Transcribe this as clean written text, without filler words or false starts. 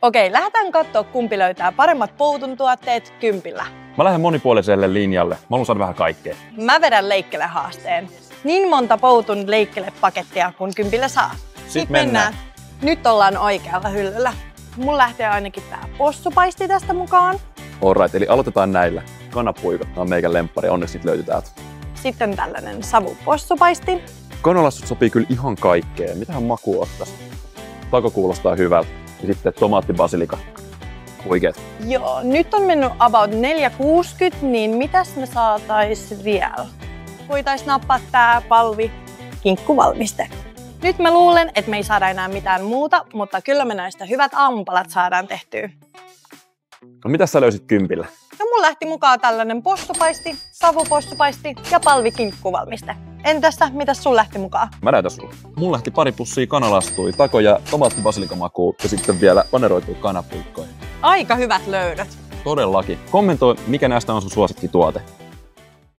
Okei, lähdetään katsoa kumpi löytää paremmat Poutun tuotteet 10. Mä lähden monipuoliselle linjalle. Mä haluan saada vähän kaikkea. Mä vedän leikkele-haasteen. Niin monta Poutun leikkele-pakettia kun 10 saa. Sitten mennään. Nyt ollaan oikealla hyllyllä. Mun lähtee ainakin tää possupaisti tästä mukaan. Alright, eli aloitetaan näillä. Kanapuikot, tää on meikän lemppari, onneksi niitä löytyy täältä. Sitten tällainen savupossupaisti. Kanalassut sopii kyllä ihan kaikkeen. Mitähän maku ottais? Tako kuulostaa hyvältä. Ja sitten tomaattibasilika. Huikeet. Joo, nyt on mennyt about 4,60, niin mitäs me saatais vielä? Voitais nappaa tää palvi kinkkuvalmiste. Nyt mä luulen, että me ei saada enää mitään muuta, mutta kyllä me näistä hyvät aamupalat saadaan tehtyä. No mitäs sä löysit 10? No mun lähti mukaan tällainen possupaisti, savupossupaisti ja palvikinkkuvalmiste. Entäs mitäs sun lähti mukaan? Mä näytän sulle. Mulla lähti pari pussia kanalastui, tako ja tomaattibasilikamakuu ja sitten vielä paneroituu kanapuikkoja. Aika hyvät löydöt. Todellakin. Kommentoi, mikä näistä on sun suosikkituote.